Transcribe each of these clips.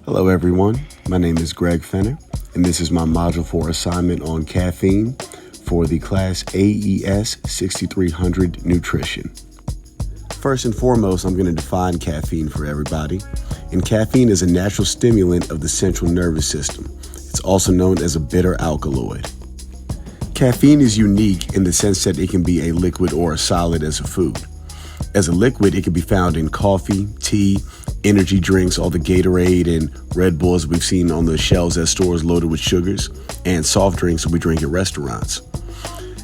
Hello everyone, my name is Greg Fenner, and this is my Module 4 assignment on caffeine for the class AES 6300 Nutrition. First and foremost, I'm going to define caffeine for everybody, and caffeine is a natural stimulant of the central nervous system. It's also known as a bitter alkaloid. Caffeine is unique in the sense that it can be a liquid or a solid as a food. As a liquid, it can be found in coffee, tea, energy drinks, all the Gatorade and Red Bulls we've seen on the shelves at stores loaded with sugars, and soft drinks that we drink at restaurants.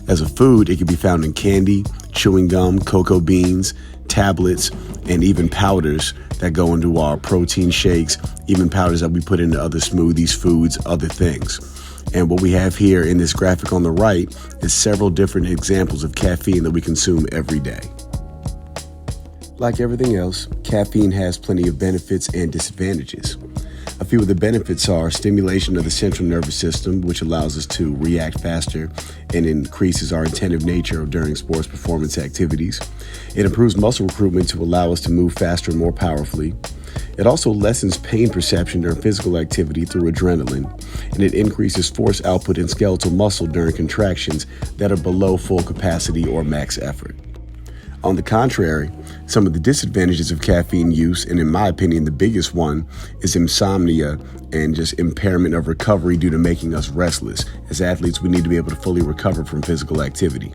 As a food, it can be found in candy, chewing gum, cocoa beans, tablets, and even powders that go into our protein shakes, even powders that we put into other smoothies, foods, other things. And what we have here in this graphic on the right is several different examples of caffeine that we consume every day. Like everything else, caffeine has plenty of benefits and disadvantages. A few of the benefits are stimulation of the central nervous system, which allows us to react faster and increases our attentive nature during sports performance activities. It improves muscle recruitment to allow us to move faster and more powerfully. It also lessens pain perception during physical activity through adrenaline, and it increases force output in skeletal muscle during contractions that are below full capacity or max effort. On the contrary, some of the disadvantages of caffeine use, and in my opinion the biggest one, is insomnia and just impairment of recovery due to making us restless. As athletes, we need to be able to fully recover from physical activity.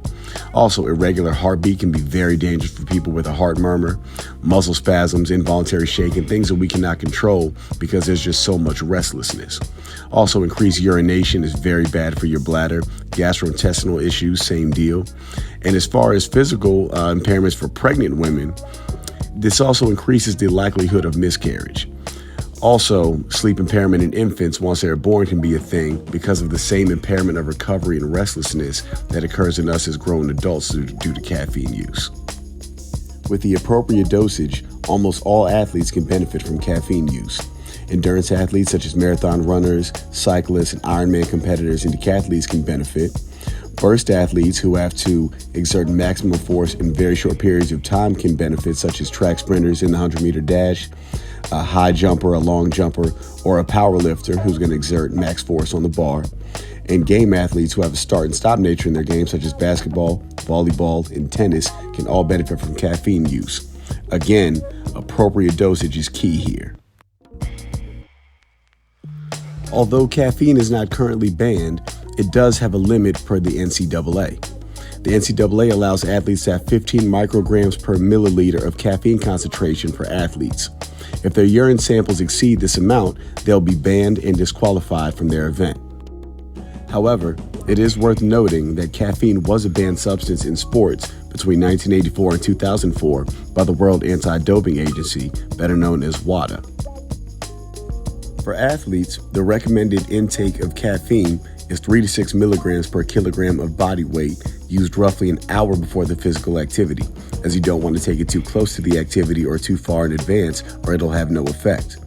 Also, irregular heartbeat can be very dangerous for people with a heart murmur, muscle spasms, involuntary shaking, things that we cannot control because there's just so much restlessness. Also, increased urination is very bad for your bladder. Gastrointestinal issues, same deal. And as far as physical impairments for pregnant women, this also increases the likelihood of miscarriage. Also, sleep impairment in infants once they're born can be a thing because of the same impairment of recovery and restlessness that occurs in us as grown adults due to caffeine use. With the appropriate dosage, almost all athletes can benefit from caffeine use. Endurance athletes such as marathon runners, cyclists, and Ironman competitors and decathletes can benefit. Burst athletes who have to exert maximum force in very short periods of time can benefit, such as track sprinters in the 100-meter dash, a high jumper, a long jumper, or a power lifter who's going to exert max force on the bar. And game athletes who have a start and stop nature in their game, such as basketball, volleyball, and tennis, can all benefit from caffeine use. Again, appropriate dosage is key here. Although caffeine is not currently banned, it does have a limit per the NCAA. The NCAA allows athletes to have 15 micrograms per milliliter of caffeine concentration for athletes. If their urine samples exceed this amount, they'll be banned and disqualified from their event. However, it is worth noting that caffeine was a banned substance in sports between 1984 and 2004 by the World Anti-Doping Agency, better known as WADA. For athletes, the recommended intake of caffeine is 3 to 6 milligrams per kilogram of body weight, used roughly an hour before the physical activity, as you don't want to take it too close to the activity or too far in advance, or it'll have no effect.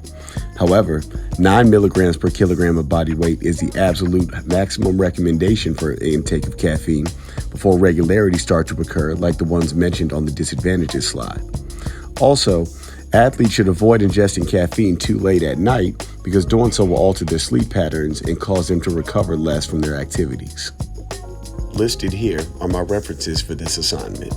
However, 9 milligrams per kilogram of body weight is the absolute maximum recommendation for intake of caffeine before regularity starts to occur, like the ones mentioned on the disadvantages slide. Also, athletes should avoid ingesting caffeine too late at night because doing so will alter their sleep patterns and cause them to recover less from their activities. Listed here are my references for this assignment.